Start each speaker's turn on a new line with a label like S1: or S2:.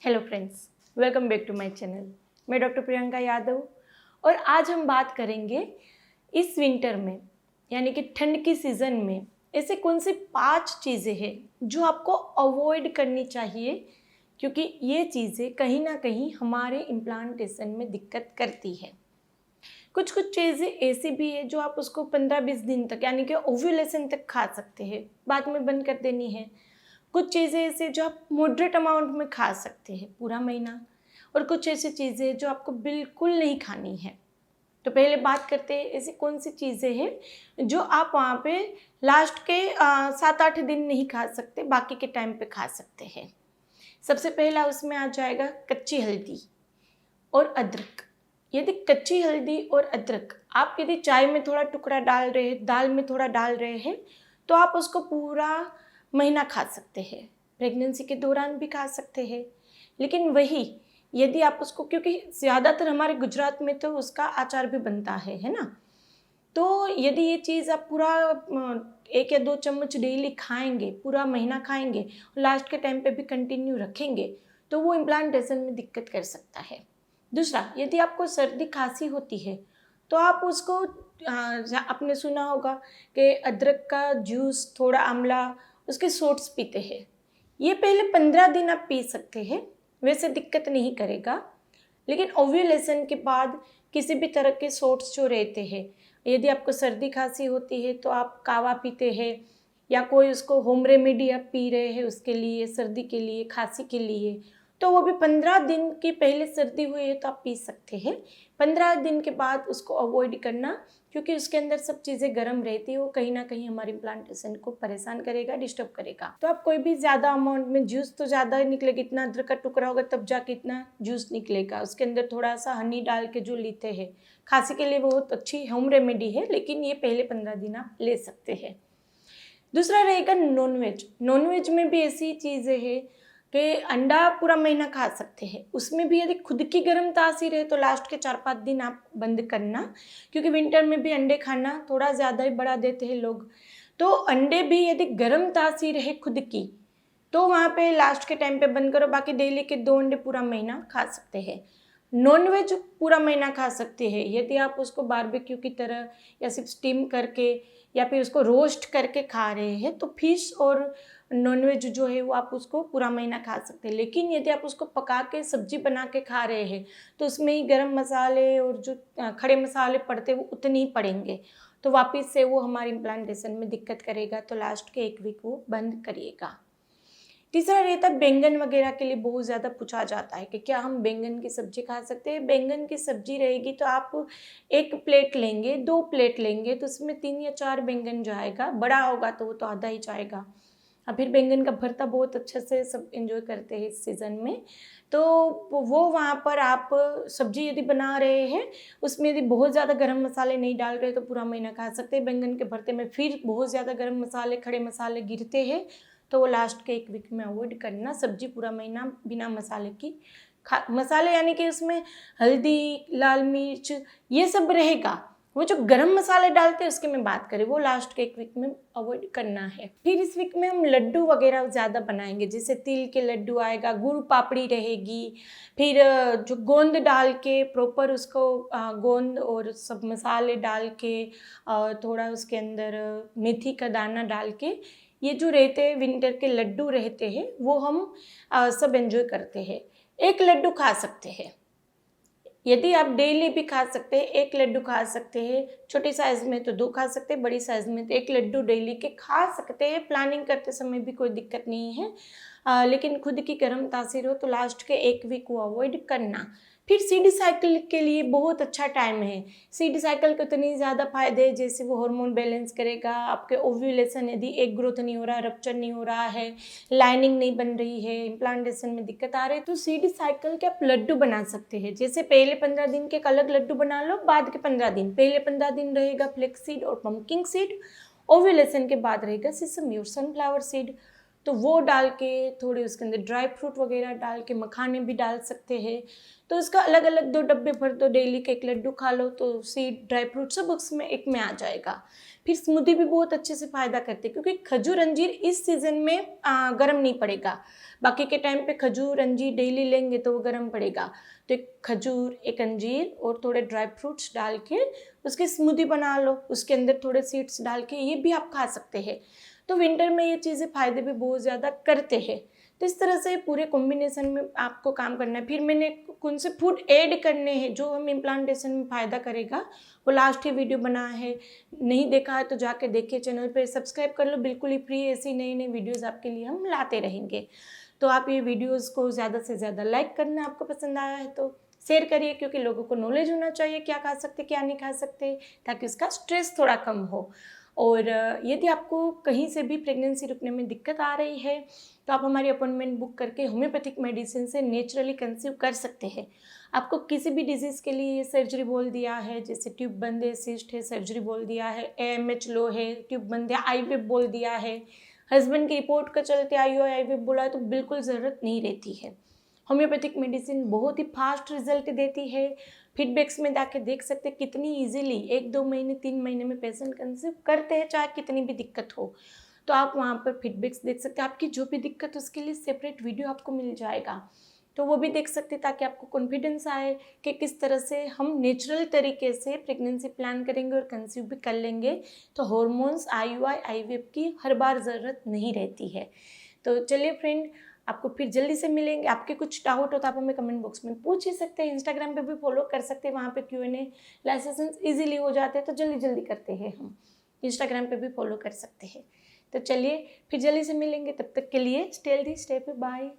S1: Hello friends, welcome back to my channel. मैं doctor Priyanka Yadav और आज हम बात करेंगे इस विंटर में यानी कि ठंड की सीज़न में ऐसे कौन सी 5 चीज़ें हैं जो आपको अवॉइड करनी चाहिए, क्योंकि ये चीज़ें कहीं ना कहीं हमारे इम्प्लांटेशन में दिक्कत करती है। कुछ कुछ चीज़ें ऐसी भी है जो आप उसको 15-20 दिन तक यानी कि ओव्यूलेशन तक खा सकते हैं, बाद में बंद कर देनी है। कुछ चीज़ें ऐसी जो आप मॉडरेट अमाउंट में खा सकते हैं पूरा महीना, और कुछ ऐसी चीज़ें जो आपको बिल्कुल नहीं खानी है। तो पहले बात करते हैं ऐसी कौन सी चीज़ें हैं जो आप वहाँ पे लास्ट के 7-8 दिन नहीं खा सकते, बाकी के टाइम पे खा सकते हैं। सबसे पहला उसमें आ जाएगा कच्ची हल्दी और अदरक। यदि कच्ची हल्दी और अदरक आप यदि चाय में थोड़ा टुकड़ा डाल रहे हैं, दाल में थोड़ा डाल रहे हैं, तो आप उसको पूरा महीना खा सकते हैं। प्रेगनेंसी के दौरान भी खा सकते हैं। लेकिन वही यदि आप उसको, क्योंकि ज़्यादातर हमारे गुजरात में तो उसका अचार भी बनता है ना, तो यदि ये चीज़ आप पूरा 1 या 2 चम्मच डेली खाएंगे, पूरा महीना खाएंगे और लास्ट के टाइम पे भी कंटिन्यू रखेंगे, तो वो इम्प्लांटेशन में दिक्कत कर सकता है। दूसरा, यदि आपको सर्दी खांसी होती है तो आप उसको आपने सुना होगा कि अदरक का जूस थोड़ा आंवला उसके शॉट्स पीते हैं। ये पहले 15 दिन आप पी सकते हैं, वैसे दिक्कत नहीं करेगा। लेकिन ओव्यूलेशन के बाद किसी भी तरह के शॉट्स जो रहते हैं, यदि आपको सर्दी खांसी होती है तो आप कावा पीते हैं या कोई उसको होम रेमेडी आप पी रहे हैं उसके लिए, सर्दी के लिए, खांसी के लिए, तो वो भी 15 दिन की पहले सर्दी हुई है तो आप पी सकते हैं। 15 दिन के बाद उसको अवॉइड करना, क्योंकि उसके अंदर सब चीज़ें गर्म रहती है, वो कहीं ना कहीं हमारी इम्प्लांटेशन को परेशान करेगा, डिस्टर्ब करेगा। तो आप कोई भी ज़्यादा अमाउंट में जूस तो ज़्यादा निकलेगा, इतना अदरक का टुकड़ा होगा तब जाके इतना जूस निकलेगा। उसके अंदर थोड़ा सा हनी डाल के जो लेते हैं, खांसी के लिए बहुत अच्छी होम रेमेडी है, लेकिन ये पहले 15 दिन आप ले सकते हैं। दूसरा रहेगा नॉनवेज। नॉनवेज में भी ऐसी चीज़ें हैं कि अंडा पूरा महीना खा सकते हैं, उसमें भी यदि खुद की गर्म तासीर है तो लास्ट के 4-5 दिन आप बंद करना, क्योंकि विंटर में भी अंडे खाना थोड़ा ज़्यादा ही बढ़ा देते हैं लोग। तो अंडे भी यदि गर्म तासीर है खुद की, तो वहाँ पे लास्ट के टाइम पे बंद करो। बाकी डेली के 2 अंडे पूरा महीना खा सकते हैं। नॉनवेज पूरा महीना खा सकते हैं यदि आप उसको बारबेक्यू की तरह या सिर्फ स्टीम करके या फिर उसको रोस्ट करके खा रहे हैं, तो फिश और नॉनवेज जो है वो आप उसको पूरा महीना खा सकते हैं। लेकिन यदि आप उसको पका के सब्जी बना के खा रहे हैं तो उसमें ही गरम मसाले और जो खड़े मसाले पड़ते हैं वो उतने ही पड़ेंगे, तो वापस से वो हमारी इम्प्लांटेशन में दिक्कत करेगा। तो लास्ट के 1 वीक वो बंद करिएगा। तीसरा रहता है बैंगन वगैरह के लिए बहुत ज़्यादा पूछा जाता है कि क्या हम बैंगन की सब्ज़ी खा सकते हैं। बैंगन की सब्ज़ी रहेगी तो आप 1 प्लेट लेंगे, 2 प्लेट लेंगे तो उसमें 3 या 4 बैंगन जाएगा। बड़ा होगा तो वो तो आधा ही जाएगा। और फिर बैंगन का भरता बहुत अच्छे से सब एंजॉय करते हैं इस सीज़न में। तो वो वहाँ पर आप सब्ज़ी यदि बना रहे हैं, उसमें यदि बहुत ज़्यादा गरम मसाले नहीं डाल रहे तो पूरा महीना खा सकते हैं। बैंगन के भरते में फिर बहुत ज़्यादा गरम मसाले, खड़े मसाले गिरते हैं, तो वो लास्ट के 1 वीक में अवॉइड करना। सब्जी पूरा महीना बिना मसाले की मसाले यानी कि उसमें हल्दी, लाल मिर्च ये सब रहेगा। वो जो गरम मसाले डालते हैं उसकी मैं बात करें, वो लास्ट के 1 वीक में अवॉइड करना है। फिर इस वीक में हम लड्डू वगैरह ज़्यादा बनाएंगे, जैसे तिल के लड्डू आएगा, गुड़ पापड़ी रहेगी, फिर जो गोंद डाल के प्रॉपर उसको गोंद और सब मसाले डाल के थोड़ा उसके अंदर मेथी का दाना डाल के, ये जो रहते हैं विंटर के लड्डू रहते हैं, वो हम सब एंजॉय करते हैं। 1 लड्डू खा सकते हैं, यदि आप डेली भी खा सकते हैं। 1 लड्डू खा सकते हैं, छोटी साइज़ में तो 2 खा सकते हैं, बड़ी साइज़ में तो 1 लड्डू डेली के खा सकते हैं। प्लानिंग करते समय भी कोई दिक्कत नहीं है। लेकिन खुद की गर्म तासीर हो तो लास्ट के 1 वीक को अवॉइड करना। फिर सीड साइकिल के लिए बहुत अच्छा टाइम है। सीड साइकिल के इतनी ज़्यादा फायदे, जैसे वो हार्मोन बैलेंस करेगा, आपके ओव्यूलेशन यदि एग ग्रोथ नहीं हो रहा, रप्चर नहीं हो रहा है, लाइनिंग नहीं बन रही है, इम्प्लांटेशन में दिक्कत आ रही है, तो सीड साइकिल के आप लड्डू बना सकते हैं। जैसे पहले 15 दिन के एक अलग लड्डू बना लो, बाद के 15 दिन, पहले 15 दिन रहेगा फ्लेक्स सीड और पम्पकिन सीड, ओव्यूलेशन के बाद रहेगा सेसमी और सनफ्लावर सीड। तो वो डाल के थोड़े उसके अंदर ड्राई फ्रूट वगैरह डाल के, मखाने भी डाल सकते हैं। तो उसका अलग अलग 2 डब्बे भर दो, डेली के 1 लड्डू खा लो तो सीड ड्राई फ्रूट सब उसमें एक में आ जाएगा। फिर स्मूदी भी बहुत अच्छे से फ़ायदा करती है, क्योंकि खजूर अंजीर इस सीज़न में गर्म नहीं पड़ेगा। बाकी के टाइम पे खजूर अंजीर डेली लेंगे तो वो गर्म पड़ेगा। तो एक खजूर, एक अंजीर और थोड़े ड्राई फ्रूट्स डाल के उसकी स्मूदी बना लो, उसके अंदर थोड़े सीड्स डाल के ये भी आप खा सकते हैं। तो विंटर में ये चीज़ें फ़ायदे भी बहुत ज़्यादा करते हैं। तो इस तरह से पूरे कॉम्बिनेशन में आपको काम करना है। फिर मैंने कौन से फूड ऐड करने हैं जो हम इम्प्लांटेशन में फ़ायदा करेगा, वो लास्ट ही वीडियो बना है, नहीं देखा है तो जाके देखिए, चैनल पे सब्सक्राइब कर लो, बिल्कुल ही फ्री। ऐसी नई नई वीडियोज़ आपके लिए हम लाते रहेंगे। तो आप ये वीडियोज़ को ज़्यादा से ज़्यादा लाइक करना, आपको पसंद आया है तो शेयर करिए, क्योंकि लोगों को नॉलेज होना चाहिए क्या खा सकते क्या नहीं खा सकते, ताकि उसका स्ट्रेस थोड़ा कम हो। और यदि आपको कहीं से भी प्रेगनेंसी रुकने में दिक्कत आ रही है तो आप हमारी अपॉइंटमेंट बुक करके होम्योपैथिक मेडिसिन से नेचुरली कंसीव कर सकते हैं। आपको किसी भी डिजीज़ के लिए सर्जरी बोल दिया है, जैसे ट्यूब बंद है, सिस्ट है, सर्जरी बोल दिया है, AMH लो है, ट्यूब बंद है, IVF बोल दिया है, हस्बैंड की रिपोर्ट का चलते IVF बोला है, तो बिल्कुल ज़रूरत नहीं रहती है। होम्योपैथिक मेडिसिन बहुत ही फास्ट रिजल्ट देती है। फीडबैक्स में जाके देख सकते हैं कितनी इजीली 1-2 महीने 3 महीने में पेशेंट कंसीव करते हैं, चाहे कितनी भी दिक्कत हो। तो आप वहाँ पर फीडबैक्स देख सकते हैं। आपकी जो भी दिक्कत है उसके लिए सेपरेट वीडियो आपको मिल जाएगा, तो वो भी देख सकते हैं, ताकि आपको कॉन्फिडेंस आए कि किस तरह से हम नेचुरल तरीके से प्रेगनेंसी प्लान करेंगे और कंसीव भी कर लेंगे। तो हॉर्मोन्स, IUI, IVF की हर बार ज़रूरत नहीं रहती है। तो चलिए फ्रेंड, आपको फिर जल्दी से मिलेंगे। आपके कुछ डाउट हो तो आप हमें कमेंट बॉक्स में पूछ ही सकते हैं। इंस्टाग्राम पे भी फॉलो कर सकते हैं, वहाँ पे Q&A लेसन्स इजीली हो जाते हैं, तो जल्दी जल्दी करते हैं हम। इंस्टाग्राम पे भी फॉलो कर सकते हैं। तो चलिए फिर जल्दी से मिलेंगे, तब तक के लिए स्टे हेल्दी, स्टे पे, बाय।